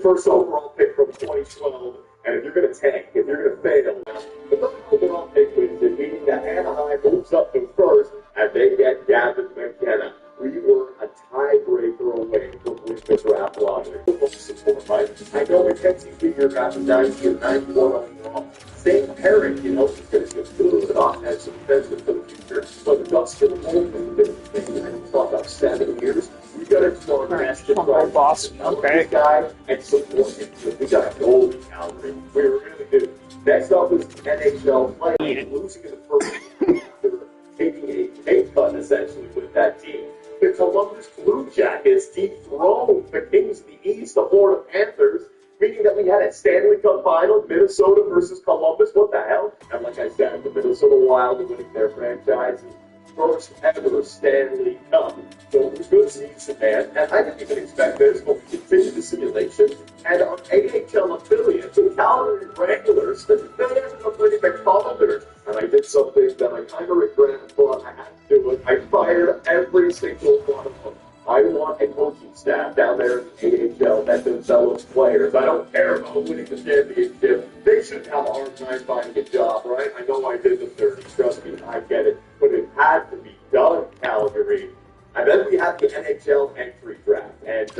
first overall pick from 2012, and if you're going to tank, if you're going to fail, the first overall pick wins it, meaning that Anaheim moves up to first, and they get Gavin McKenna. We were a tiebreaker away from winning the draft lottery. Support, right? I know McKenzie figure got the 90 and 91 overall. Same pairing, you know, he's going to get good offensive defensive for the future. But Dustin Holman has been thinking for about 7 years. We got to start asking right boss. Okay. This guy and support him. We got a goal in Calgary. We were really good. Next up was NHL player losing in the first after taking a pay cut essentially with that team. The Columbus Blue Jackets dethroned the Kings of the East, the Florida Panthers, meaning that we had a Stanley Cup final, Minnesota versus Columbus. What the hell? And like I said, the Minnesota Wild are winning their franchise's first ever Stanley Cup. So it was a good season, man. And I didn't even expect this, but we continued the simulation. And our AHL affiliate, the Calgary Wranglers, they ended up winning the Calder. And I did something that I kind of regret, but I had to do it. I fired every single one of them. I want a coaching staff down there in the AHL that develops players. I don't care about winning the championship. They shouldn't have a hard time finding a job, right? I know I did the 30. Trust me, I get it. But it had to be done, Calgary. And then we had the NHL entry draft. And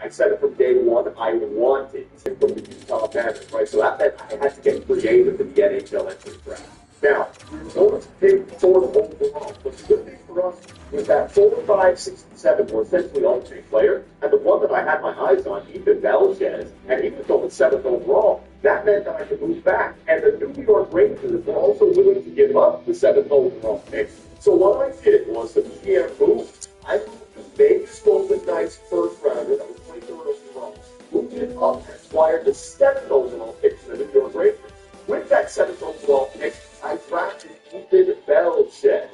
I said it from day one, I wanted it from the Utah Panthers, right? So that meant I had to get creative in the NHL entry draft. Now, we were going to pick 4 overall, but the good thing for us was that 4, 5, 6, and 7 were essentially all the same player, and the one that I had my eyes on, Ethan Belchez, and he was going 7th overall. That meant that I could move back, and the New York Rangers were also willing to give up the 7th overall pick. So what I did was the GM move. I moved the Vegas Golden Knights first rounder, that was 23rd overall, moved it up and acquired the 7th overall pick for the New York Rangers. With that 7th overall pick, I drafted Ethan Belchez.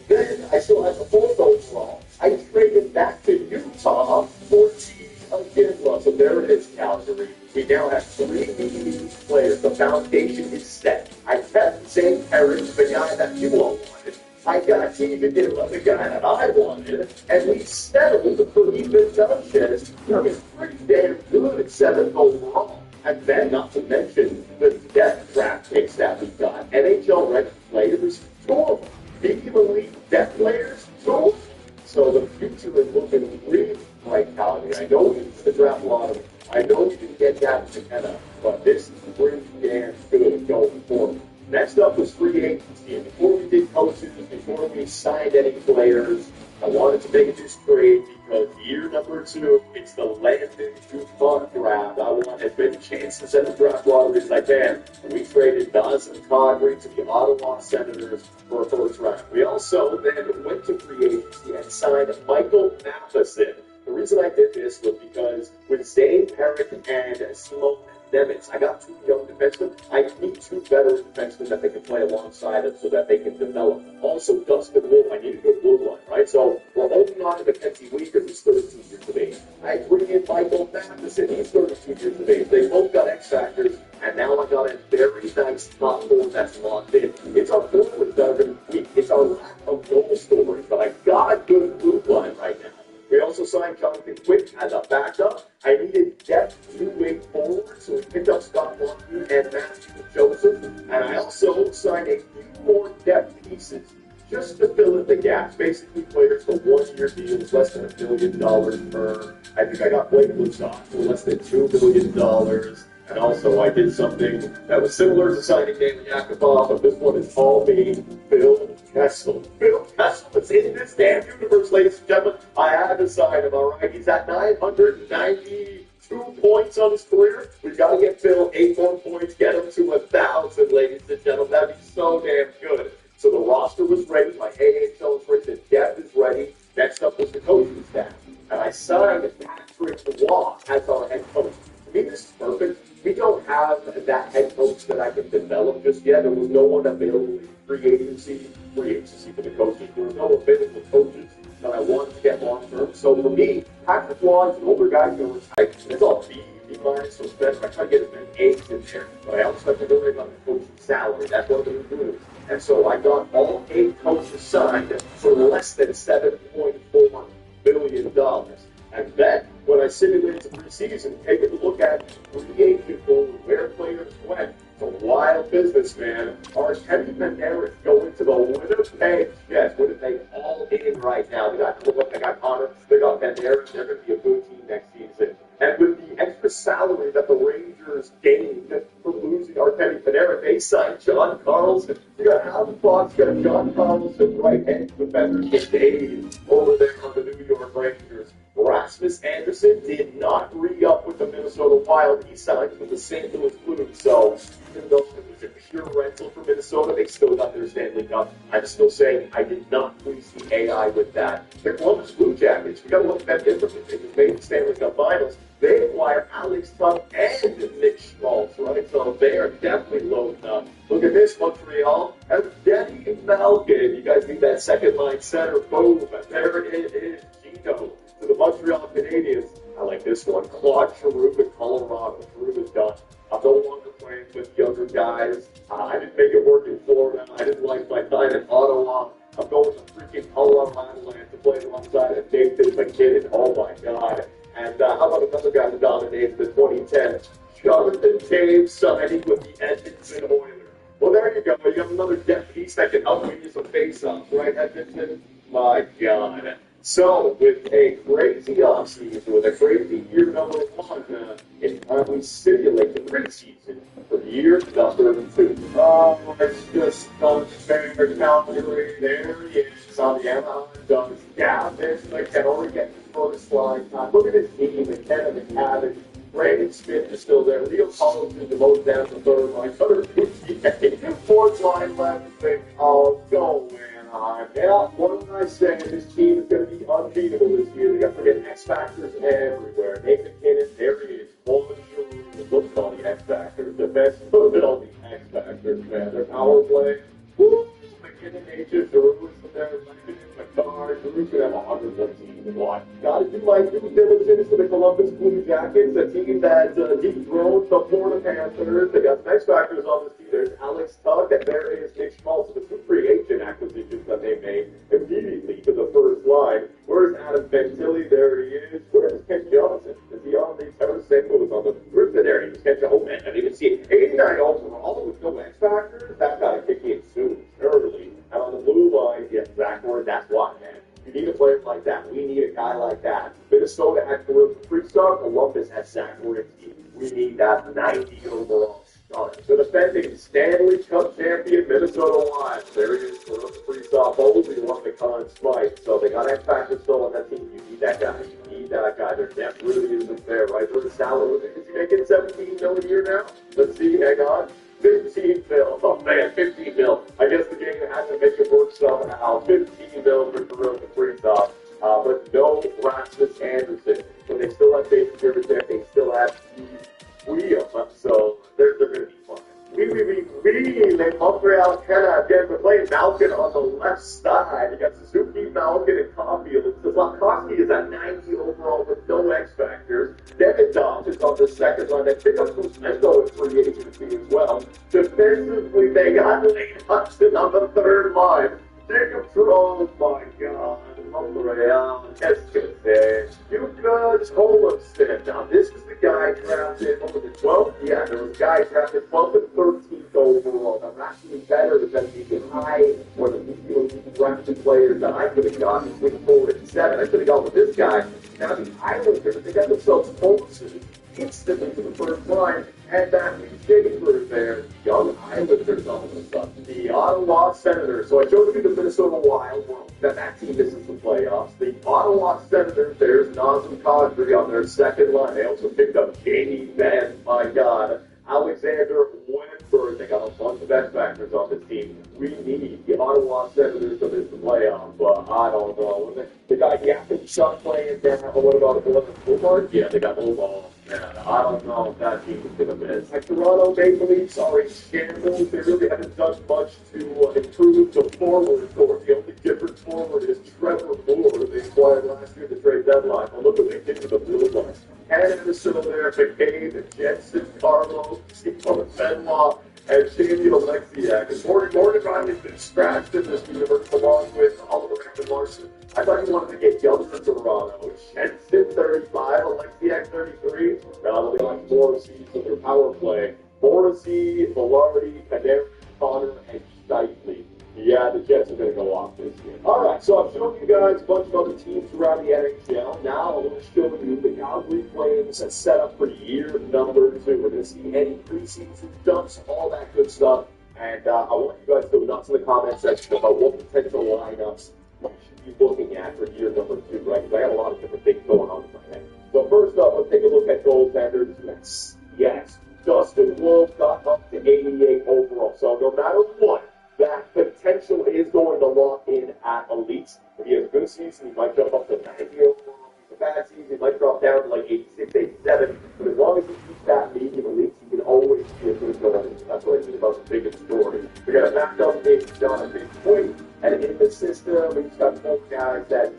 Then I still had the 4th overall. I traded back to Utah for T. Akinla. So there it is, Calgary. We now have 3 elite players. The foundation is set. I kept the same pairing, the guy that you all wanted. I got T. Akinla, the guy that I wanted, and we settled for Ethan Belchez. He was pretty damn good at 7th overall. And then, not to mention, the depth draft picks that we got. NHL ready players, 2 of them. Medium elite depth players, 2 of them. So the future is looking really bright, Calgary. I know we didn't the draft lottery. I know we didn't get that McKenna, but this is pretty damn good going forward. Next up was free agency. And before we did coaches, before we signed any players, I wanted to make this trade because year number 2, it's the Landon Dupont draft. I want as many chances at the draft lottery as I can. And we traded Dawson Connery to the Ottawa Senators for a first round. We also then went to free agency and signed Michael Matheson. The reason I did this was because with Zane Perrin and Simone Nemitz, I got 2 young defensemen. I need 2 veteran defensemen that they can play alongside of so that they can develop. Also, Dustin Wolf, I need a good blue line, right? So we're holding on to Mackenzie Weegar, who's 32 years of age. I bring in Michael Matheson, he's 32 years of age. They both got X factors, and now I got a very nice top 4 that's locked in. It's our forward that are going to be weak. It's our lack of goal story, but I got a good blue line right now. We also signed Jonathan Quick as a backup. I needed depth 2-way forward, so we picked up Scott Longview and Matthew Joseph. And I also signed a few more depth pieces just to fill in the gaps. Basically, players for 1-year deals, less than $1 million per. I think I got Blake Lutzon for less than $2 million. And also, I did something that was similar to signing David Yakupov, but this one is all me, Phil Kessel. Phil Kessel is in this damn universe, ladies and gentlemen. I had to sign him, all right? He's at 992 points on his career. We've got to get Phil 8 more points, get him to 1,000, ladies and gentlemen. That'd be so damn good. So the roster was ready. My AHL is ready. The depth is ready. Next up was the coaching staff. And I signed Patrick Waugh as our head coach. To me, this is perfect. We don't have that head coach that I can develop just yet. There was no one available in free agency for the coaches. There were no available coaches that I wanted to get long term. So for me, Patrick Waugh is an older guy who it's all B minus, so best I try to get as many A's in there. But I also have to worry about the coaching salary. That's what they're doing. And so I got all 8 coaches signed for less than $7.4 million. And then when I simulated the preseason, hey, take a look at free agent goals, where players went. It's a wild business, man. Artemi Panarin going to the Winnipeg Jets. Winnipeg all in right now. They got Connor, they got Panarin. They're going to be a good team next season. And with the extra salary that the Rangers gained for losing Artemi Panarin, they signed John Carlson. You got Alan Fox, you got John Carlson, right-hand defender, Canadian, over there on the New York Rangers. Rasmus Anderson did not re-up with the Minnesota Wild. He signed with the St. Louis Blues. So even though it was a pure rental for Minnesota, they still got their Stanley Cup. I'm still saying I did not please the AI with that. The Columbus Blue Jackets, we got to look at that differently. They just made the Stanley Cup Finals. They acquired Alex Tuck and Nick Schmaltz, right? So they are definitely loading up. Look at this, Montreal. As Denny Malkin, you guys need that second line center. Boom. There it is. Gino to the Montreal Canadiens. I like this one. Claude Giroux in Colorado. Giroux is done. I'm no longer playing with younger guys. I didn't make it work in Florida. I didn't like my time in Ottawa. I'm going to freaking Colorado Avalanche to play alongside of David McKinnon. Oh my God. And how about another guy who dominated the 2010? Jonathan Taves signing with the Edmonton Oilers. Well, there you go. You got another depth piece that can help win you some face-offs, right, Edmonton? My God. So, with a crazy offseason, with a crazy year number one, it's time we simulate the preseason for year number 2. Oh, it's just unfair Calgary. There he is on the Anaheim Ducks. Gavin McKenna getting his first line time. Look at his team. McKenna, McCavish, Brandon Smith is still there. Leo Collins is demoted down to third line. Cutter Boucher, fourth line left. Oh, go, Anaheim. Yeah, what did I say? This team is going to be unbeatable this year. They got freaking X Factors everywhere. Nathan McKinnon, there he is. Paul Giroux, look at all the X Factors. The best, look at all the X Factors, man. Their power play. Woo! McKinnon, H.J. Giroux is there. McCarr, Giroux's going to have 114 watts. Got to do my due diligence for the Columbus Blue Jackets, a team that dethroned the Florida Panthers. They got some X Factors on this team. There's Alex Tuck, and there is Nick Schmaltz. The 2 free agent acquisitions that they made immediately to the first line. Where's Adam Bentilli? There he is. Where's Ken Johnson? Is he on the Terra Singles on the roof there? He was Ken Johnson. Oh, man, I didn't even see it. 89 overall with no X Factors. That got to kick in soon, early. And on the blue line, yeah, Zach Ward, that's why, man. You need a player like that. We need a guy like that. Minnesota had free star. Columbus has Zach Ward. We need that 90 overall star. The defending Stanley Cup champion Minnesota Wild. There he is for the free star. Boldly won the Conn Smythe. So they got X Factor still on that team. You need that guy. You need that guy. Their depth really isn't there, right? For the salary, is he making $17 million a year now? Let's see. Hang on. 15 mil. Oh man, 15 mil. I guess the game had to make it work somehow. 15 mil for Giroux and Freestyle. But no Rasmus Anderson. But they still have David Giroux there. They still have William. So they're going to be fun. They Montreal Canada again. We're playing Malkin on the left side. You got Suzuki, Malkin, and Caulfield. Slafkovsky is at 90 overall with no X Factors. Devin Dodge is on the second line. They pick up Kuzmenko in free agency as well. Defensively, they got Lane Hudson on the third line. Jacob Trone, my God. Montreal, Escafé, Yuka Toloston. Now, this is the guy drafted over the 12th. Yeah, there was a guy drafted 12th and 13th overall. Now, actually better than the high or the drafted players that I could have gotten with 4 and 7. I could have gone with this guy. Now, the Islanders, they got themselves Olsen instantly to the first line, and Matthew Schaefer there, young Islanders all of a sudden. The Ottawa Senators. So I showed you the Minnesota Wild. Well, that team misses the playoffs. The Ottawa Senators, there's Nazem Kadri on their second line. They also picked up Jamie Benn, my God. Alexander Wenberg. They got a bunch of X Factors on this team. We need the Ottawa Senators to miss the playoffs, but I don't know. They got Yakupchuk playing down. What about Omar? Yeah, they got Omar. Man, I don't know if that team is going to miss. Like Toronto Maple Leafs are in shambles. They really haven't done much to improve the forward core. The only different forward is Trevor Moore. They acquired last year at the trade deadline. Well, look what they did to the Blue Jays. Canada still there. McCabe, Jensen, Carlo, Stephen Benoit, and Samuel Alexiak. And Morgan Riley's been scratched in this universe along with Oliver Ekman Larson. I thought you wanted to get younger Toronto. Jensen, 35, Alexiak, 33. Now they like Morrissey for their power play. Morrissey, Velarde, Kaderi, Connor, and Steitley. Yeah, the Jets are going to go off this year. All right, so I've shown you guys a bunch of other teams around the NHL. Now I'm going to show you the Calgary Flames set up for year number 2. We're going to see any preseason dumps, all that good stuff. And I want you guys to go nuts in the comment section about what potential lineups you should be looking at for year number 2, right? Because I got a lot of different things going on right now. So first up, let's take a look at goaltenders. Yes, Dustin Wolf got up to 88 overall. So no matter what, that potential is going to lock in at elites. If he has a good season, he might jump up to 90 overall. If a bad season, he might drop down to like 86, 87. But as long as he keeps that medium elites, he can always be a good goalie. That's what I think about the biggest story. We got a backed up big Jonathan Quinn, and in the system, we've got 4 guys that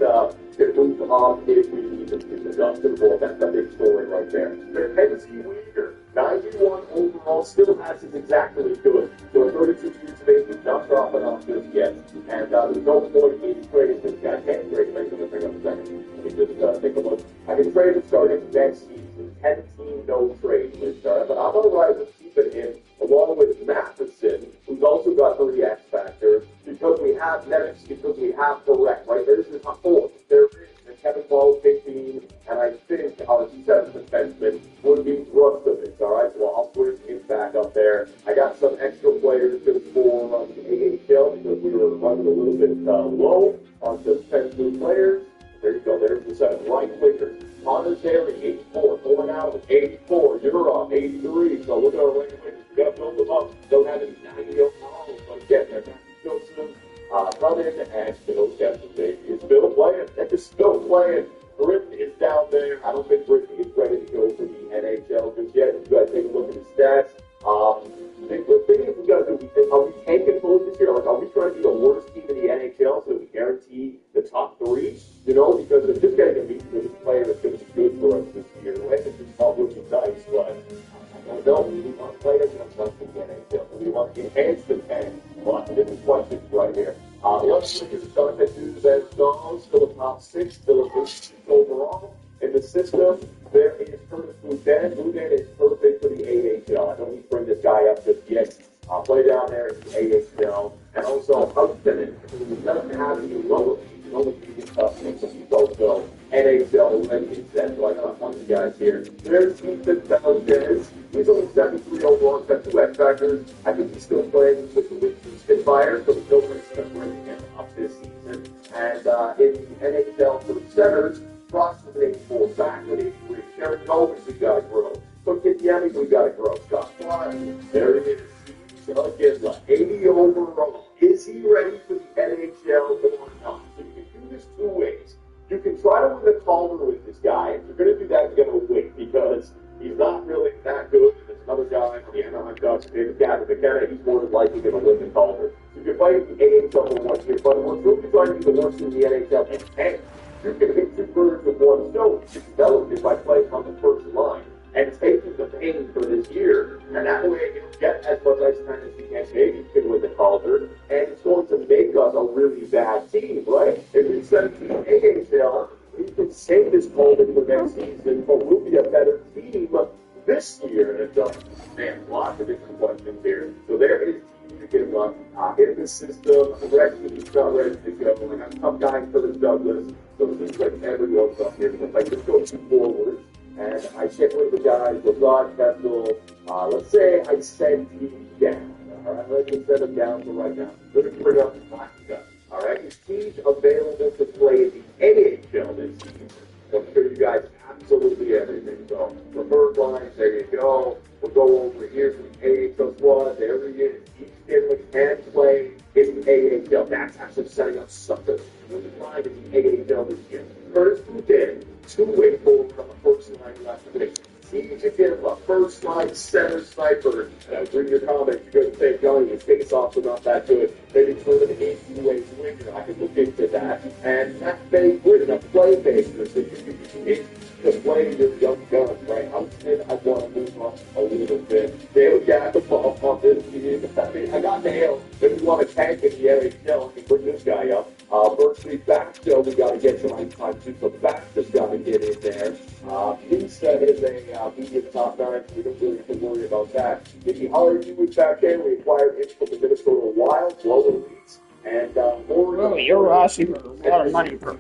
can move on if we need them to Dustin Wolf. That's the big story right there. Mackenzie Weegar, 91 overall, still has his exactly good. So 32 years of age, he's not dropping off just yet. And there's no point in trading this guy. Can't trade him. I'm going to bring up a second. Let me just take a look. I can trade him starting next season. 10-team no trade list, but I'm all right with keeping him along with Matheson, who's also got 3 X factor, because we have Nevix, because we have Barrett, right? There's his 4. There is Kevin Ball, 15, and I think our 7th defenseman would be Rustovic, all right? So I'll bring him back up there. I got some extra players just for the AHL because we were running a little bit low on the defensive players. There you go. There's the 7. Right quicker. Connor Taylor, 84. Going out with 84. Yurov, 83. So look at our right wingers. We got to build them up. Don't have any 90 overall, but get there. Joseph, Rutherford, and Bill Kevin. Is Bill playing? Is still playing. Britton is down there. I don't think Britton is ready to go for the NHL just yet. You guys take a look at his stats. The thing is, we got to do, are we tanking fully this year? Like, are we trying to be the worst team in the NHL so we guarantee the top 3? You know, because if this guy can be a player that's going to be good for us this year, right? It's just all would be nice, but I don't know. We want players that are not in the NHL. We want to enhance the tank. Lots of different questions right here. Let's look at the Jonathan Duzan, still a top 6, still a good overall. In the system, there is Curtis Boudin. Boudin is perfect for the AHL. I don't need to bring this guy up just yet. I'll play down there in the AHL. And also, Hudson, who doesn't have any lower league, only league stuff, makes him also NHL ready set. So I got a bunch of guys here. There's Ethan Valdez. He's only 73 overall, got 2 X factors. I think he's still playing with the Winter Spitfires, so there's no risk of bringing him up this season. And in the NHL for the centers, Frost with 84, back with 83. Sharon Goldman, we got to grow. So Kitiemi, we got to grow. Scott Fry, there it is. Again, 80 overall. Is he ready for the NHL or not? So you can do this 2 ways. You can try to win the Calder with this guy. If you're going to do that, you're going to win because he's not really that good. There's another guy on the Anaheim Ducks, David Gavin McKenna. He's more than likely going to win the Calder. So if you're fighting the AHL for 1 year, but we're really trying to be the worst in the NHL and tank. You can hit 2 birds with 1 stone. You develop it by playing on the first line and taking the pain for this year. And that way you'll get as much ice time as you can. Maybe you can win the Calder. And it's going to make us a really bad team, right? If we send to the AHL, we can save this Calder for next season, but we'll be a better team this year. And man, lots of different questions here. So there is to get him in the system. He's not ready to go. I got some guys for the Douglas. So it seems like everyone's up here. If I just go 2 forwards, and I check with the guys, LeBron, Kessel, let's say I send him down. All right, let's just send him down for right now. Let's bring up the black guy. All right, is Teach available to play in the AHL this season? I'm sure you guys absolutely everything. So, the first line, there you go. We'll go over here to the AHL squad. There he is. Teach Finley can play in the AHL. That's actually setting up something really fine in the AHL this year. Curtis Boudin, 2-way forward on the first line left of it. Teach again, a first line center sniper. Read your comments. You're going to say, Johnny, his face-offs are not that good. Maybe turn an 8-way winger. I can look into that. And Matt Bay Britton, a playmaker. So you can use to play your young guns, right? I want to move up a little bit. David Yakupov on this team. I mean, I got nailed. If you want to tank in the NHL, you can bring this guy up. Virtually back, so we got top nine, so we don't really have to worry about that. Mickey Hardy was back in. We acquired him from the Minnesota Wild, lower leagues. And well, you're asking for a lot of money, buddy.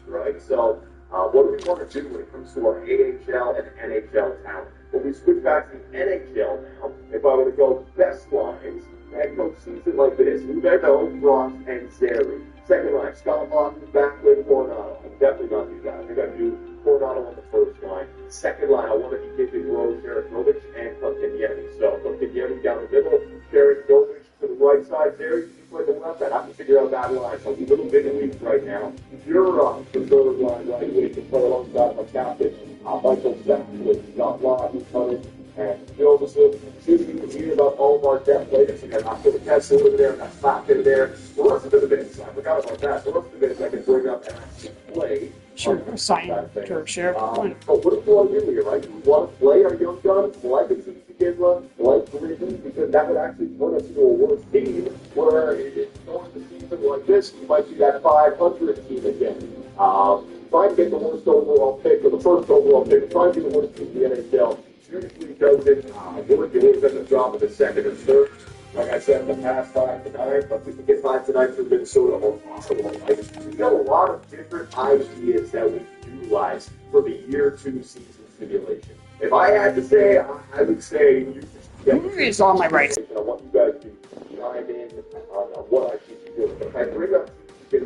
Right? So, what do we want to do when it comes to our AHL and NHL talent? When we switch back to the NHL now, if I were to go best lines, and coach season like this, Ubeto, Frost, and Zeri. Second line, Scott Boston, Backlund, Coronado. I'm definitely not do that. I think I'd do Coronado on the first line. Second line, I want to be giving Rose, Sharakovich, and Kotkaniemi. So Kotkaniemi down the middle, Sharakovich to the right side, Zeri, you play the left. I have to figure out that line. So I'm a little bit weak right now. You're up the third line right wing to play alongside my captain, Michael Backlund, Scott Boston, and Joseph. You can hear about all of our depth players. I got Oscar Kessler over there, got Slack in there. The rest of the minutes, I forgot about that. The rest of the minutes I can bring up and actually play. Sure, sign to Sheriff. But what do you want to do here, right? Do we want to play our young guns like a team together, like Grizzlies, because that would actually put us into a worse team where it's going to season like this, you might see that 500 team again. Trying to get the worst overall pick, or the first overall pick, trying to get the worst team in the NHL. Usually doesn't work. It always does a job in the second and third. Like I said, in the past 5 tonight, but we can get 5 tonight for Minnesota or possible. We've got a lot of different ideas that we can utilize for the year 2 season simulation. If I had to say, I would say you should It's on my right. I want you guys to chime in on what I should be doing. If I bring up to the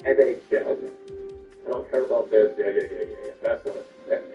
NHL, I don't care about this. Yeah. That's what it.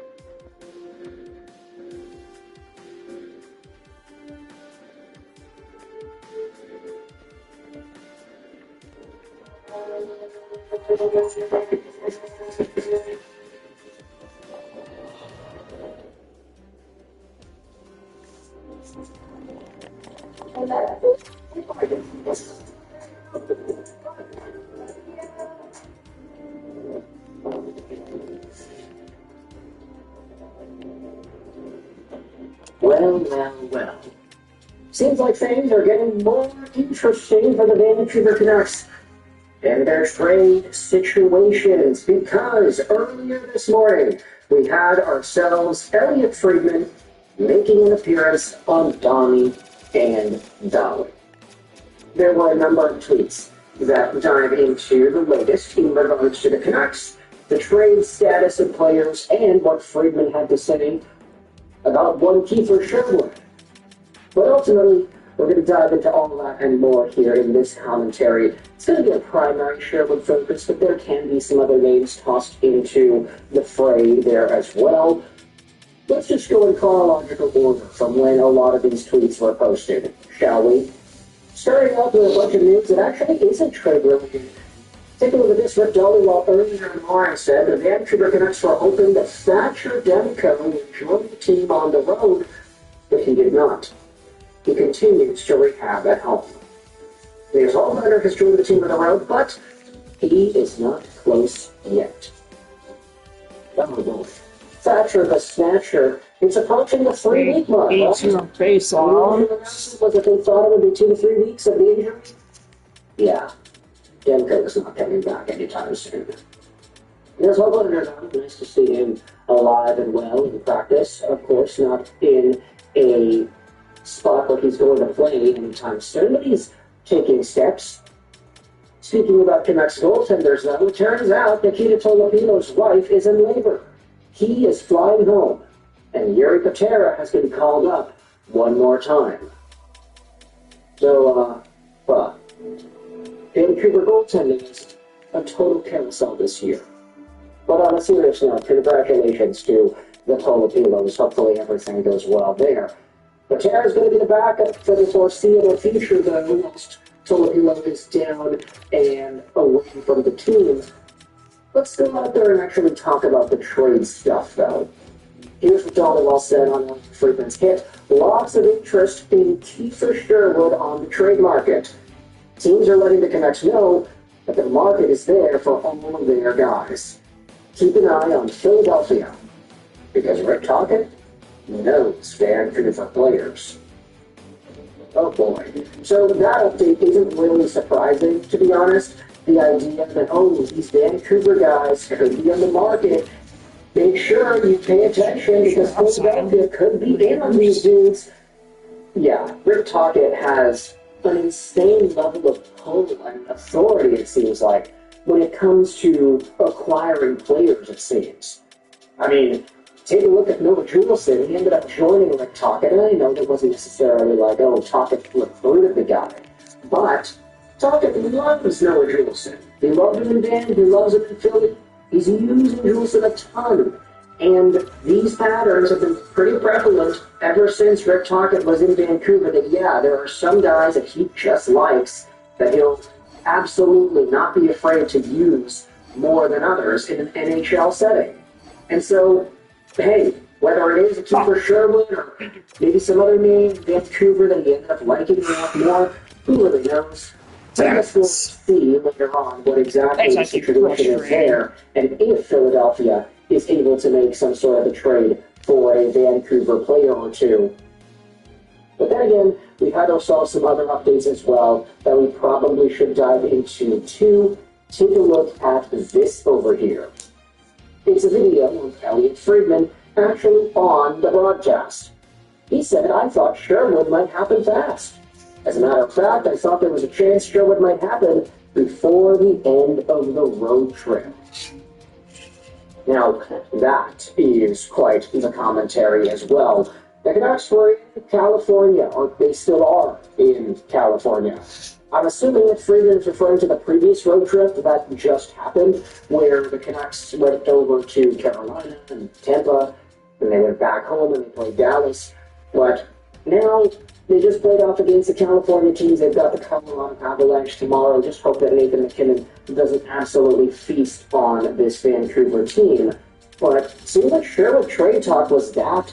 Well. Seems like things are getting more interesting for the Vancouver Canucks and their trade situations, because earlier this morning we had ourselves Elliot Friedman making an appearance on Donnie and Dolly. There were a number of tweets that dive into the latest in regards to the Canucks, the trade status of players, and what Friedman had to say about one Kiefer Sherwood. But ultimately, we're going to dive into all that and more here in this commentary. It's going to be a primary Sherwood focus, but there can be some other names tossed into the fray there as well. Let's just go in chronological order from when a lot of these tweets were posted, shall we? Starting out with a bunch of news that actually isn't trade related. Take a look at this. Rick Dollywall earlier in March said the Vancouver Canucks were hoping that Thatcher Demko would join the team on the road, but he did not. He continues to rehab at home. There's Allhunter has joined the team on the road, but he is not close yet. Thatcher the Snatcher is approaching the 3-week mark. Face off. Was it they thought it would be 2 to 3 weeks of the injury? Yeah. Demko is not coming back anytime soon. There's Allhunter. Nice to see him alive and well in practice. Of course, not in a spot where he's going to play anytime soon, but he's taking steps. Speaking about Canucks goaltenders, though, it turns out Nikita Tolopino's wife is in labor. He is flying home, and Yuri Patera has been called up one more time. So, Vancouver goaltending is a total carousel this year. But on a serious note, congratulations to the Tolopinos. Hopefully everything goes well there. Patera is going to be the backup for the foreseeable future, though, whilst Tolopino is down and away from the team. Let's go out there and actually talk about the trade stuff, though. Here's what Dollywall said on Friedman's hit. Lots of interest in Kiefer Sherwood on the trade market. Teams are letting the Canucks know that the market is there for all of their guys. Keep an eye on Philadelphia, because Rick Tocchet knows Vancouver players. Oh boy. So that update isn't really surprising, to be honest. The idea that, these Vancouver guys could be on the market make sure you pay attention because Philadelphia could be in on these dudes. Yeah, Rick Tocchet has an insane level of pull and authority, it seems like, when it comes to acquiring players, it seems. I mean, take a look at Noah Juleson. He ended up joining Rick Tocchet, and I know that wasn't necessarily like, oh, Tocchet flipped through to the guy. But Tocchet loves Noah Juleson. He loved him in Van, he loves him in Philly. He's using Juleson a ton. And these patterns have been pretty prevalent ever since Rick Tocchet was in Vancouver, that, yeah, there are some guys that he just likes that he'll absolutely not be afraid to use more than others in an NHL setting. And so, hey, whether it is a Kiefer Sherwood or maybe some other name in Vancouver that he ended up liking a lot more, who really knows? I guess we'll see later on what exactly the situation is there, and if Philadelphia is able to make some sort of a trade for a Vancouver player or two. But then again, we've had ourselves some other updates as well that we probably should dive into too. Take a look at this over here. It's a video of Elliot Friedman actually on the broadcast. He said, I thought Sherwood might happen fast. As a matter of fact, I thought there was a chance Sherwood might happen before the end of the road trip. Now, that is quite the commentary as well. The Canucks were in California, or they still are in California. I'm assuming that Friedman is referring to the previous road trip that just happened, where the Canucks went over to Carolina and Tampa, and they went back home and they played Dallas. But now they just played off against the California teams. They've got the Colorado Avalanche tomorrow. Just hope that Nathan McKinnon doesn't absolutely feast on this Vancouver team. But it seems like Sherwood trade talk was that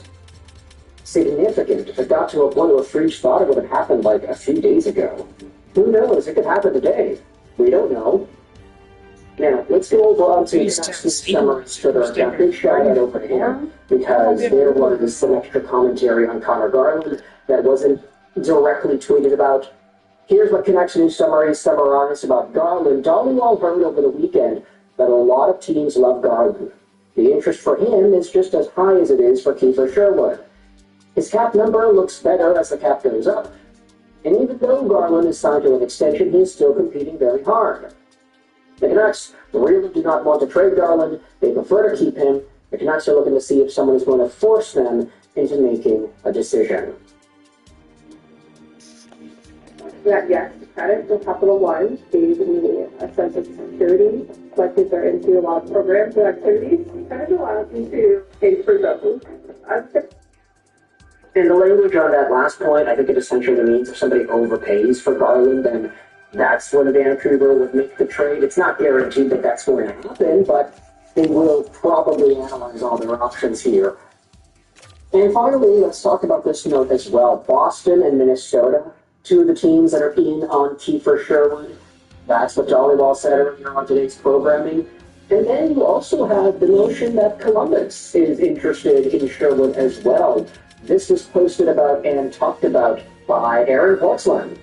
significant. It got to a point where Freeze thought it would have happened like a few days ago. Who knows? It could happen today. We don't know. Now, let's go over on to the summaries for the big shout out over here, because there was some extra commentary on Connor Garland that wasn't directly tweeted about. Here's what Canucks News summaries summarize about Garland. Dollywall heard over the weekend that a lot of teams love Garland. The interest for him is just as high as it is for Kiefer Sherwood. His cap number looks better as the cap goes up. And even though Garland is signed to an extension, he is still competing very hard. The Canucks really do not want to trade Garland. They prefer to keep him. The Canucks are looking to see if someone is going to force them into making a decision. Yes, credit for Capital One gave me a sense of security. My kids are into a lot of programs and activities. Kind of allows me to pay for those. And the language on that last point, I think it essentially means if somebody overpays for Garland, then that's when Vancouver would make the trade. It's not guaranteed that that's going to happen, but they will probably analyze all their options here. And finally, let's talk about this note as well. Boston and Minnesota, two of the teams that are in on Kiefer Sherwood. That's what Dollywall said earlier on today's programming. And then you also have the notion that Columbus is interested in Sherwood as well. This was posted about and talked about by Aaron Portzline.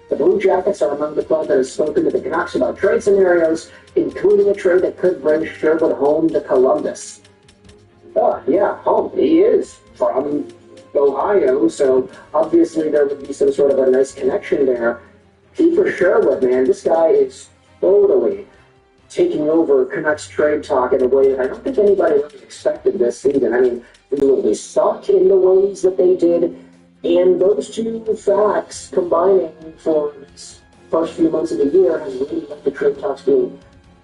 The Blue Jackets are among the clubs that have spoken to the Canucks about trade scenarios, including a trade that could bring Sherwood home to Columbus. Oh, yeah, home. He is from Ohio, so obviously there would be some sort of a nice connection there. Kiefer Sherwood, man, this guy is totally taking over Canucks trade talk in a way that I don't think anybody really expected this season. I mean, they suck in the ways that they did, and those two facts combining for these first few months of the year has really left the trade talks being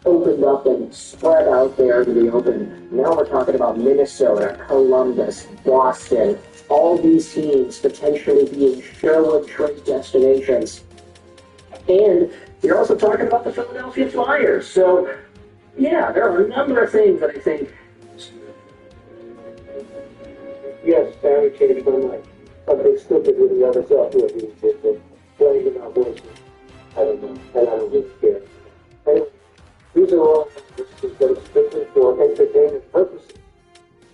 opened up and spread out there to the open. Now we're talking about Minnesota, Columbus, Boston, all these teams potentially being Sherwood trade destinations. And you're also talking about the Philadelphia Flyers. So, yeah, there are a number of things that I think. Yes, Barry changed my mind. Something stupid with the other stuff here these days, but playing in our voices. I don't know, and I don't really care. Anyway, these are all things that are strictly for entertainment purposes.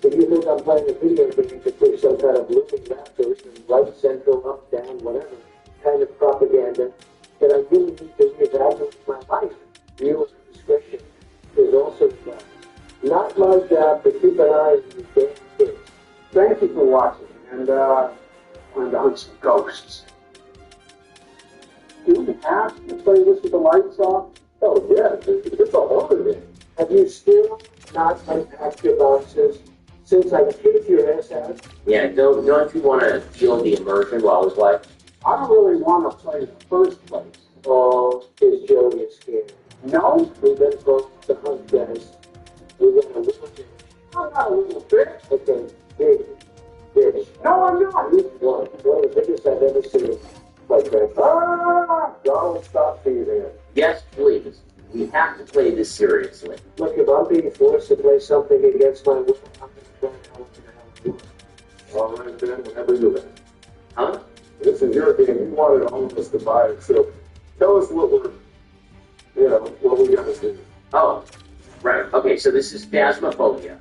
If you think I'm playing a video game to push some kind of looping raptors and right, central, up, down, whatever kind of propaganda, that I really need to reevaluate my life. Viewer discretion is also advised. Not my job to keep an Thank you for watching, and I'm to hunt some ghosts. Do we have to play this with the lights off? Oh, yeah, it's a horror game. Have you still not unpacked your boxes since I kicked your ass out? Yeah, don't you want to feel the immersion while it's live? I don't really want to play in the first place. Oh, is Jody scared? No, we've been both to hunt, guys. We're going to little bit. I'm not a little bit. Okay, big. Bitch. No, I'm not. One of the biggest I've ever seen. Like that. Ah! Donald, stop teasing it. Yes, please. We have to play this seriously. Look, if I'm being forced to play something against my will, I'm going to try to help you. All right, Ben, whenever you're ready. Huh? This is your game. You wanted all of us to buy it, so tell us what what we got to do. Oh, right. Okay, so this is Phasmophobia,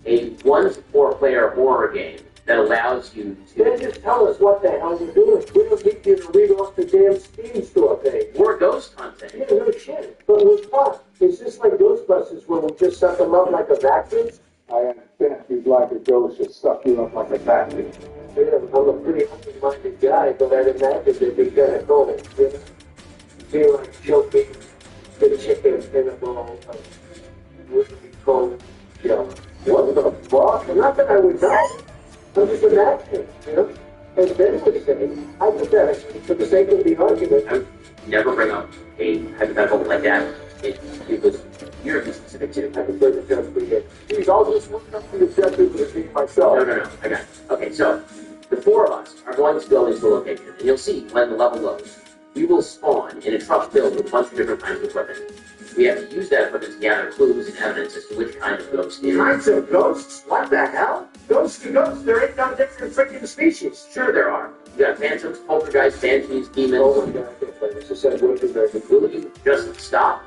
a 1 to 4 player horror game that allows you Then to... just tell us what the hell you're doing. We don't need you to read off the damn Steam store page. We're ghost hunting. Yeah, no shit. But with what? Is this like Ghostbusters where we just suck them up like a vacuum? I understand you'd like a ghost to suck you up like a vacuum. Yeah, I'm a pretty open-minded guy, but I'd imagine they'd be kind of cold. You know? Be like choking the chicken in a bowl of really cold jello. What the fuck? Not that I would die. I'm just imagining, you know? As Ben would say, hypothetically, for the sake of the argument, I would never bring up a hypothetical like that. It was weirdly specific to... I prefer to just begin. Geez, I'll just look up the objectives of the team myself. No, I got it. Okay, so the 4 of us are going to go into a location, and you'll see when the level loads. We will spawn in a truck filled with a bunch of different kinds of equipment. We have to use that equipment to gather clues and evidence as to which kind of ghost it is. Kinds of ghosts? What the hell? Ghosts to ghosts, there ain't no different freaking species. Sure there are. You got phantoms, poltergeists, banshees, demons. Oh my god, I can't play this. It said, what is that? Will you just stop?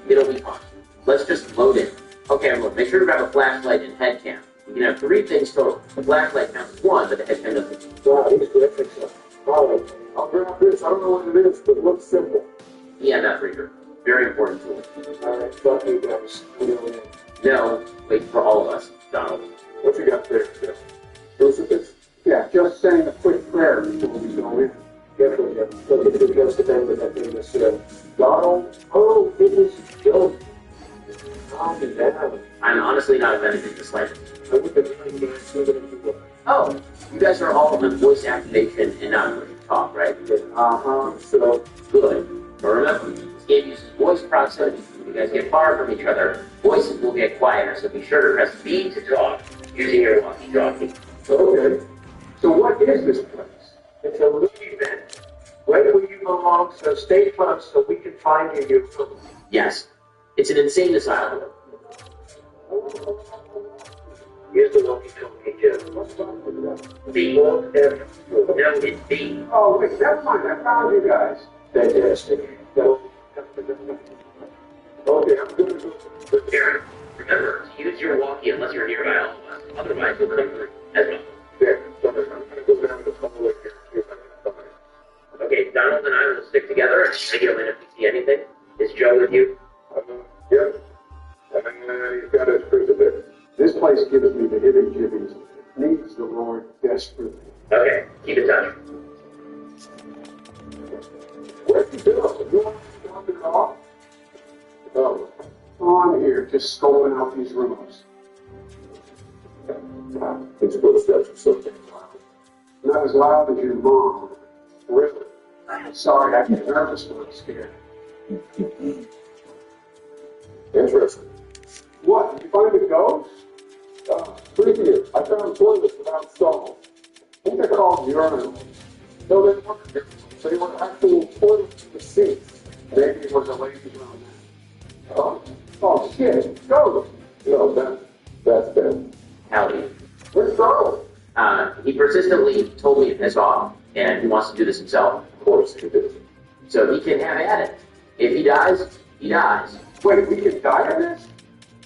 It'll be fun. Let's just load in. Okay, everyone, make sure to grab a flashlight and head cam. You can have 3 things total. The flashlight counts as 1, but the head cam doesn't. Wow, these graphics are horrible. I'll grab this. I don't know what it is, but it looks simple. Yeah, that reader. Very important tool. Alright, fuck you guys. No, wait for all of us, Donald. What you got there, Jeff? Crucifix? Yeah, just saying a quick prayer before we go in. Careful, Jeff. Look at the ghost of with that thing that's Donald. Oh, goodness, Joe. Calm it down. I'm honestly not offended in the slightest. I would have been trying to Oh, you guys are all on voice activation and not push to talk, right? So, Good. But remember, this game uses voice proximity. If you guys get far from each other, voices will get quieter, so be sure to press B to talk using your walkie-talkie. okay. So what is this place? It's a movie event. Right where you belong, so stay close so we can find you your room. Yes, it's an insane asylum. Here's the walkie-talkie, Jeff. What's wrong with that? B. No, it's B. Oh, wait, never mind. I found you guys. Fantastic. Okay, I'm good to go. Aaron, remember to use your walkie unless you're nearby all of us. Otherwise, you'll come through as well. There. So I'm going to go down to the hallway here and see if I can find it. Okay, Donald and I will stick together and video in if we see anything. Is Joe with you? Yeah. You've got a crucifix. this place gives me the heebie-jeebies. It needs the Lord desperately. Okay, keep in touch. Where'd you go? You want to drop it off? Oh. I'm here, just scoping out these rooms. His footsteps are so damn loud. Not as loud as your mom. Really? Sorry, I get nervous when I'm scared. Interesting. What, did you find a ghost? Previous, I found toilets without stalls. I think they're called urinals. No, they weren't. They were actual toilets with seats. Maybe it was a lazy room. Oh, Shit, ghost! no, that's Ben. Howdy. Where's Charlie? He persistently told me to piss off, and he wants to do this himself. Of course he did. So he can have at it. If he dies, he dies. Wait, we can die on this?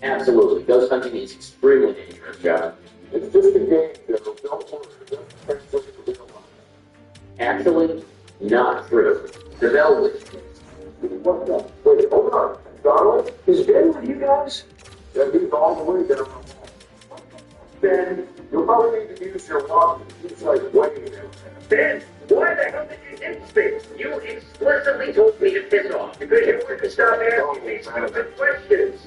Absolutely. Ghost hunting is extremely dangerous, John. It's just a game, Joe. Don't worry. It doesn't translate to real life. Actually, not true. The Bell Witch. What's up? Wait, hold on. Donald? Is Ben with you guys? Yeah, he's all the way down the hall. Ben, You'll probably need to use you're walking, it's like waiting there. Ben, why the hell did you ditch me? You explicitly told me to piss off because you wouldn't stop asking me stupid questions.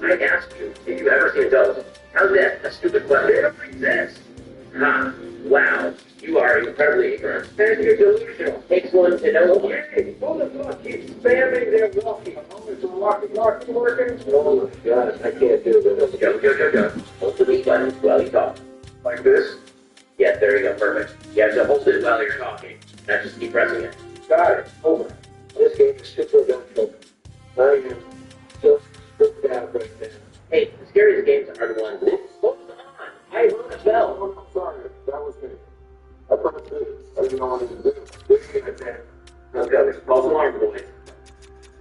I asked you, did you ever see a ghost? How's that a stupid question? They don't exist. Ha! Wow, you are incredibly ignorant. And you're delusional. Takes one to know one. Hey, who the fuck keeps spamming their walking? Oh, is the walkie working? Oh my god, I can't do this. Go. Hold the B button while you talk. Like this? Yeah, there you go, perfect. You have to hold it while you're talking, not just keep pressing it. Got it. Over. This game is super eventful. I am just freaked out right now. Hey, the scariest games are the ones that... Hold on! I heard a bell. Oh, I'm sorry. That was me. I pressed this. I didn't know what to do. This game is there. Let's go. There's a false alarm, boys.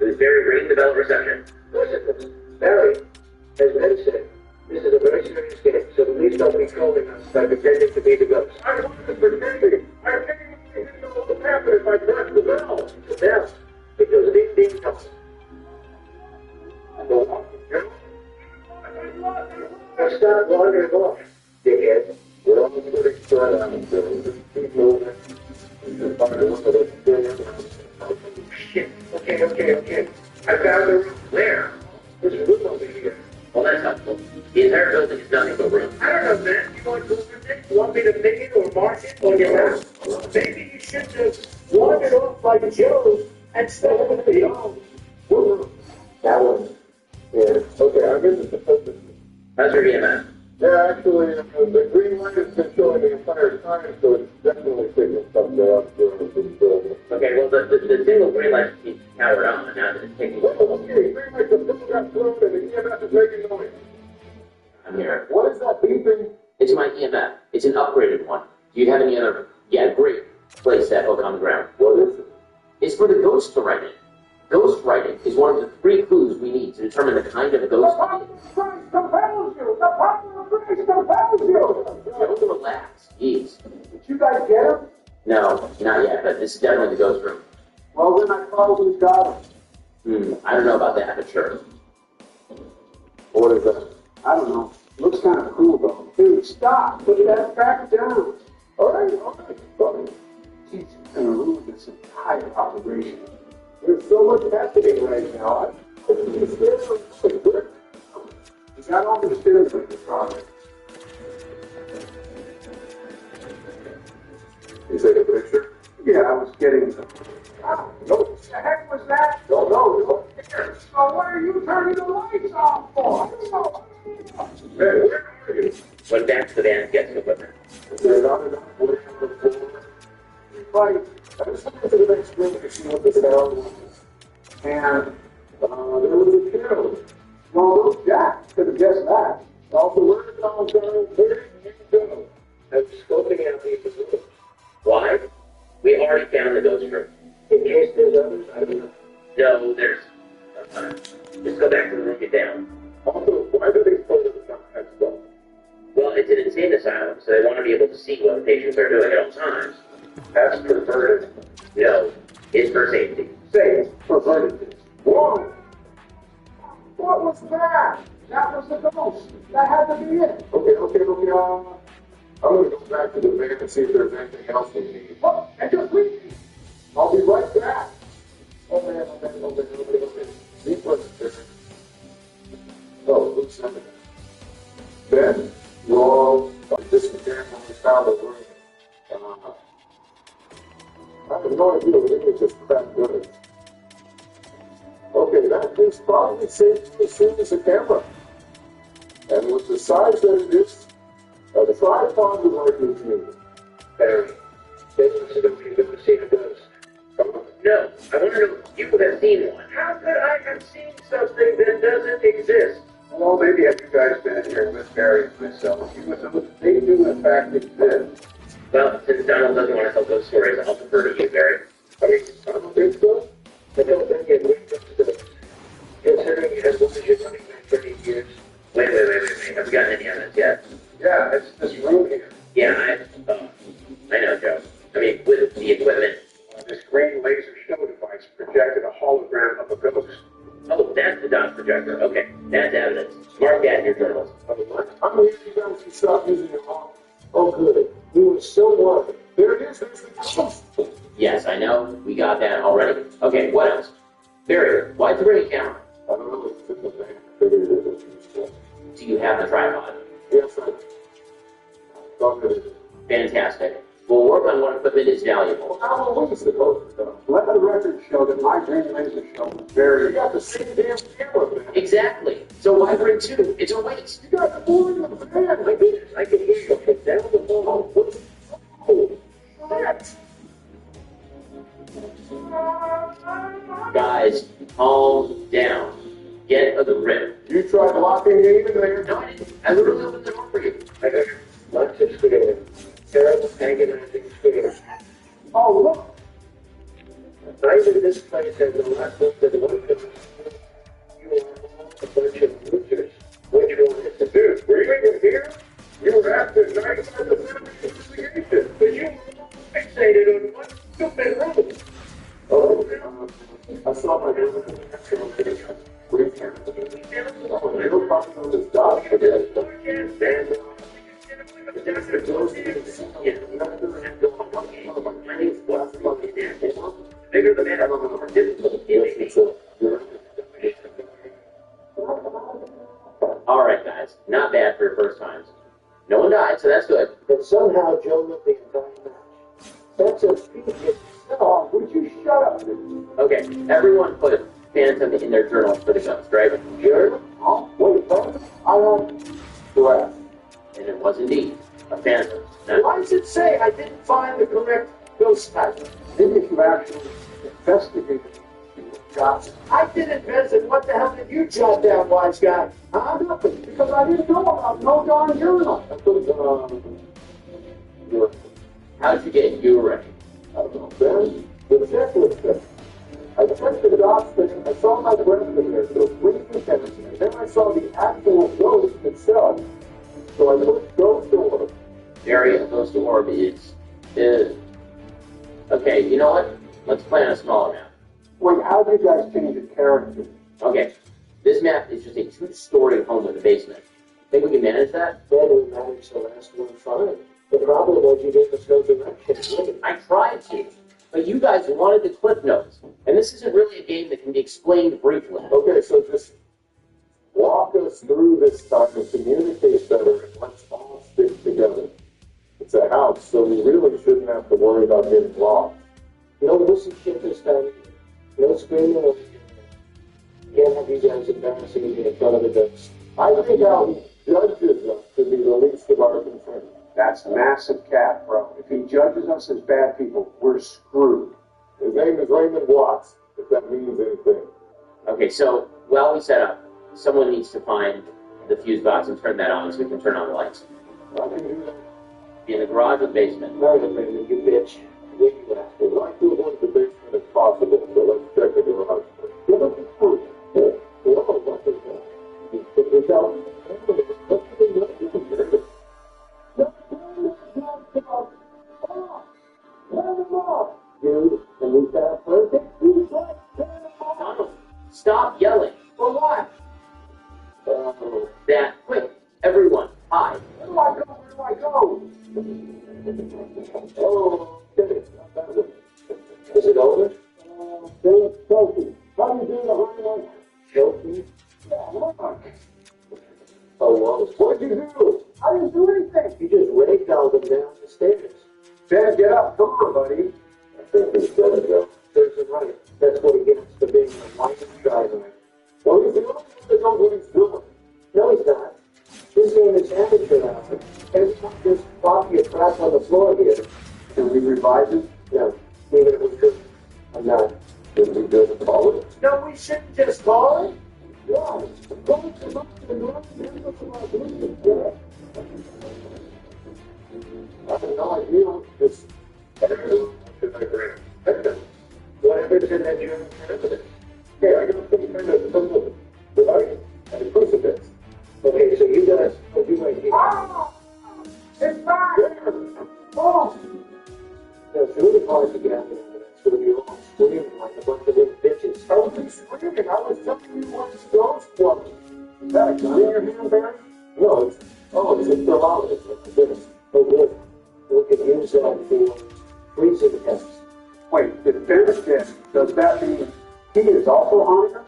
It is Barry ringing the bell at reception. Listen, Barry, as Ben said, this is a very serious game, so please don't be trolling us by pretending to be the ghost. I wasn't pretending. I didn't know what would happen if I pressed the bell. The bell, it goes ding ding dong. Stop wandering off, dickhead. We're all getting spread out, so just keep moving. Just find a little bit of Shit. Okay. I found the room. Where? There's a room over here. Well, that's helpful. The entire building is nothing but room. I don't know, man. You want to go with it? You want me to pick it or mark it on your map? Maybe you should have wandered off like Joe and stuck with the home. that one. Yeah. Okay, I'm in the supposed. How's your EMF? Yeah, actually, the green light has been showing the entire time, so it's definitely picking something up during this building. Okay, well, the single green light keeps powered on, and now that it's taking... Oh, okay, green light, the bill got thrown and the EMF is making noise. I'm here. What is that beeping? It's my EMF. It's an upgraded one. Do you have any other... Yeah, great. Place that hook on the ground. What is it? It's for the ghost to write in. Ghost writing is one of the 3 clues we need to determine the kind of a ghost it is. Christ compels you! The power of grace compels you! Don't relax. Jeez. Did you guys get him? No, not yet, but this is definitely the ghost room. Well, then I probably got him. I don't know about that, but sure. What is that? I don't know. Looks kind of cool, though. Dude, stop! Put that back down. All right, fine. He's gonna ruin this entire operation. There's so much happening right now. He's got all the stairs in the project. You take a picture? Yeah, I was getting some. Oh, what the heck was that? No. Here. So what are you turning the lights off for? Hey, where are you? Went back to the van to get some equipment. There's not enough wood on the floor. Right. I just went to the next room to see what the sound was. And, There was a piano. well, Jack could have guessed that. Also, where did Donald go? Where did you go? I'm scoping out the room. Why? We already found the ghost room. In case there's others, I don't know. No, there's... just go back to the room you're down. Also, why do they put it on that stuff? Well, it's an insane asylum, so they want to be able to see what the patients are doing at all times. That's perverted. No, it's for safety. Say, perverted. Whoa! What was that? That was the ghost. That had to be it. Okay. I'm going to go back to the van and see if there's anything else we need. Look, and just leave me. I'll be right back. Okay. Deep breath, there. Oh, who's sending it? Ben, wrong. This is there when we found the room. I have no idea what it is, just crap goods. Okay, that thing's probably safe as soon as a camera. And with the size that it is, a tripod would like it's needed. Barry, this is the way you've ever seen a ghost. No, I want to know if you have seen one. How could I have seen something that doesn't exist? Well, maybe have you guys been in here with Barry and myself? They do, in fact, exist. Well, since Donald doesn't want to tell ghost stories, I'll defer to you, Barry. I mean, I don't think so. I don't think it would exist. Considering it has only been running for 30 years. Wait. Have you gotten any evidence yet? Yeah, it's this room here. Yeah, I know, Joe. I mean, with the equipment. This green laser show device projected a hologram of a ghost. Oh, that's the dot projector. Okay, that's evidence. Mark that in your journals. I'm here, you guys can stop using your arm. Oh, good. He was so worried. There it is. There's the ghost. Yes, I know. We got that already. Okay, what else? Barry, why'd you bring a camera? I don't know. It's in the bank. I figured it was useful. Do you have the tripod? Yes, I thought that it. Fantastic. We'll work on what equipment is valuable. How long is the ghost though? Let the record show that my green laser show was You very. got the same damn camera, man. Exactly. So why bring two? It's a waste. You got four in the van. I can hear you. Okay, down the phone. What's shit? Guys, calm down. Get a grip. You tried locking me in there. No, I didn't. I literally opened the door for you. I got lots of square. Terrible agonizing square. Oh, look! Neither this place has a lot of the one. You are all a bunch of losers. Which one is the Dude, were you even here? You were after 95% of the investigation. But you were fixated on one stupid room. Oh, I saw my brother. Oh, you were talking about this dog again. Bigger than that. All right, guys. Not bad for your first times. No one died, so that's good. And somehow Joe lived the entire match. That's a speed. Oh, would you shut up? Okay, everyone put Phantom in their journals for the ghost, right? Sure? Oh, wait, what? I don't. Correct. And it was indeed a Phantom. Now, Why does it say I didn't find the correct ghost type? Maybe if you actually investigated jobs. I did invest. What the hell did you jot down, wise guy? Nothing. Because I didn't know about no darn urinal. I put, how'd you get urine? I don't know, Ben, the checklist thing. I checked the dots thing, I saw my breath in there, so 3%, and then I saw the actual ghost itself. So I put ghost orb. Area of ghost orb is. Okay, you know what? Let's plan a smaller map. Wait, how did you guys change the character? Okay, this map is just a two-story home with a basement. Think we can manage that? Then we managed the last one fine. The problem was you gave us no direction. I tried to, but you guys wanted the clip notes, and this isn't really a game that can be explained briefly. Okay, so just walk us through this stuff and communicate better, and let's all stick together. It's a house, so we really shouldn't have to worry about getting lost. No pussy shit this time. No screaming over here. Can't have you guys embarrassing me in front of the ghost. I think how he judges us should be the least of our concern. That's massive cap, bro. If he judges us as bad people, we're screwed. His name is Raymond Watts, if that means anything. Okay, so while we set up, someone needs to find the fuse box and turn that on so we can turn on the lights. I can do that. Be in the garage or the basement? No, Raymond, you bitch. Where you at? We'd like to avoid the basement if possible, so let's check the garage first. Give us the truth. No, what is that? You put yourself. Dude, can we set up first? Donald, stop yelling. For what? That quick. Everyone, hide. Where do I go? Where do I go? Oh, okay. Not that way. Is it over? Philip Sophie. How do you do the highlight? Sophie? Yeah, look. Oh, well, what'd you do? I didn't do anything. You just ragdolled them down the stairs. Ben, get up. Come on, buddy. I think he's better to go. There's a right. That's what he gets for being a light and shining. Well, he's the only one that knows what he's doing. No, he's not. This game is amateur hour. Everyone just flop your crap on the floor here. Can we revise it? No. Even if we could. I'm not. Should we just call it? No, we shouldn't just call it. Yeah. Go to the I have no idea. Just Whatever's in that German president. yeah, I got some kind of device and a crucifix. Okay, so you guys, what you might get. Oh! It's back! Oh! No, it's really hard to get out of there. So you're all screaming like a bunch of little bitches. I wasn't screaming. I was telling you what this ghost was. Is that a gun in your hand, Barry? No, it's a thermometer. It's this. Oh, good. we could use that for freezing temps. Wait, if there's this, does that mean he is also haunting us?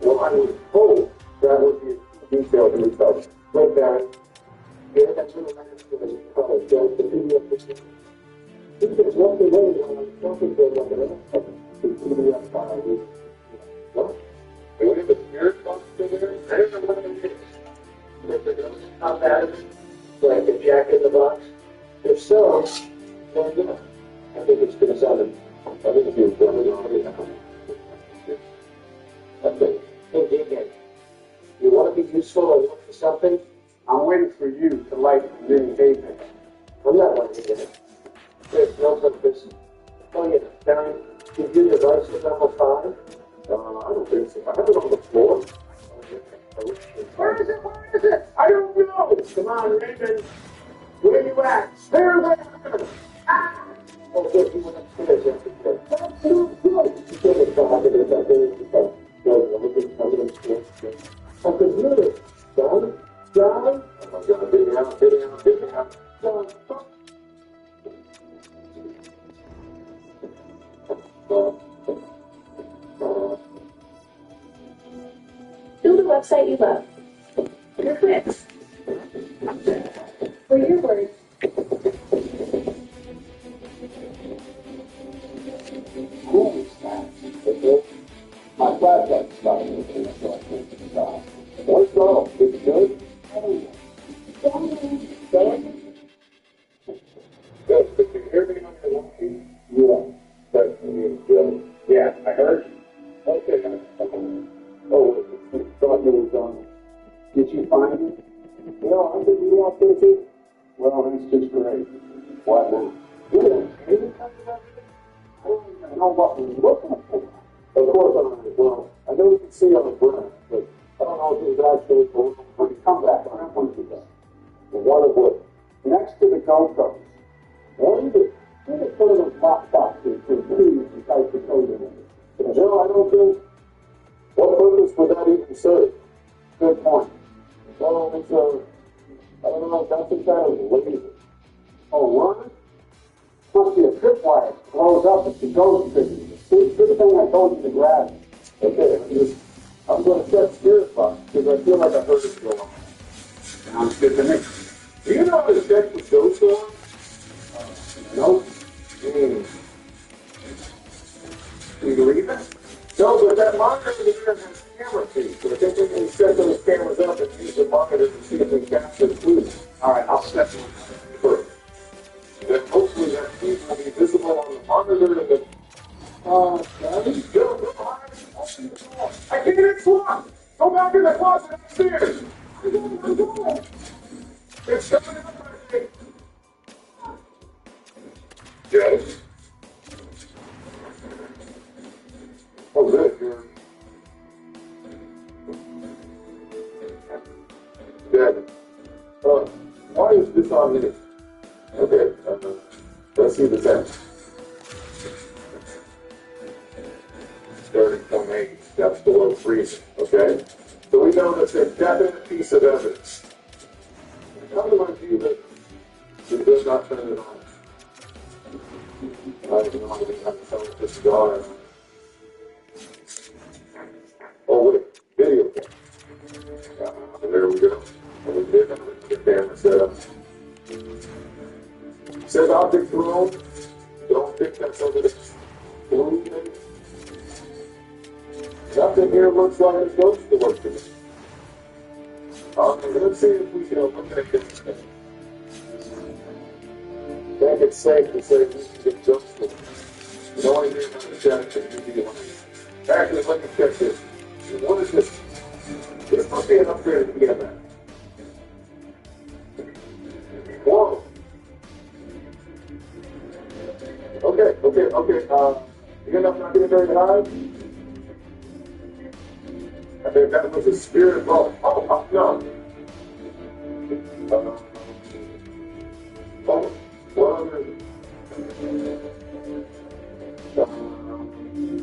Well, I would hope that would be detailed in the stuff. Wait, Barry. Here, that's what I'm asking you. College, the PDF this week. There's nothing waiting on something for like an the PDF file. What? And what if the spirit box still there? I don't know what it is. How bad is it? Like a jack in the box? If so, then yeah. I think it's going to sound. I think if you've done it already, okay. Hey, Deacon, you want to be useful and look for something? I'm waiting for you to light the new pavement. I'm not letting you in it. There's no purpose. Oh, yeah, Darren, did you device with number 5? I don't think so. I have it on the floor. Where is it? Where is it? I don't know. Come on, Raymond. Where you at? There, there. Ah! Oh, good. You went upstairs yesterday. That's so good. You can't get back into that day. No, I'm going to I could hear it. John? John? Oh my God, get out, get out, get out. John, Build a website you love. Your clicks. For your words. Who is that? My flashlight's starting to finish, so I can't stop. What's wrong? It's good? Good, but you hear me on your walkie? Yeah. That's me, Joe. Yeah, I heard you. Okay, oh, Thought you was on. Did you find it? No, I think you out there too. Well, that's just great. What now? Yeah, maybe I don't even know what we're looking for. of course I'm well. I know you can see on the ground, but I don't know if it was actually When you come back, I want you to the one of what. next to the GoPros. What is it? Where they put those box boxes with keys and type the code in it? No, I don't think. What purpose would that even serve? Good point. Well, it's I don't know, that's a kind of lazy. Oh, what? Must be a tripwire. It blows up if the ghost triggers. Good thing I told you to grab it. Okay, I'm going to check spirit box because I feel like I heard it go on. Sounds good to me. Do you know how to check the ghost on? Nope. Do you believe it? No, but that monitor there has camera feeds, so I think we can set those cameras up and use the monitor to see if we capture the clues. All right, I'll step in. First. Then hopefully that feed will be visible on the monitor and the I can't explode! Go back in the closet upstairs! It's coming up, I think. Yes. Oh, good. You're dead. Why is this on me? Okay, let's see the text. Starting point 8, that's below freezing, okay? So we know that's a definite piece of evidence. How do I view that we did not turn it on? I don't know, I think I'm telling this guy. Oh, wait, video camera. There we go. And we did the camera set up. Says object drone. Don't think that's over this blue thing. Nothing here looks like it's supposed to work to me. Let's see if we can eliminate this thing. I think it's safe to say we can get jokes to it. The only thing I'm going to check is the one. Actually, let me check this. What is this? This must be an upgrade to get that. Whoa. Okay. You end up not getting very high? I think that was a spirit ball. Oh, no.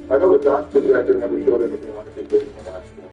I know the dot projector never showed anything like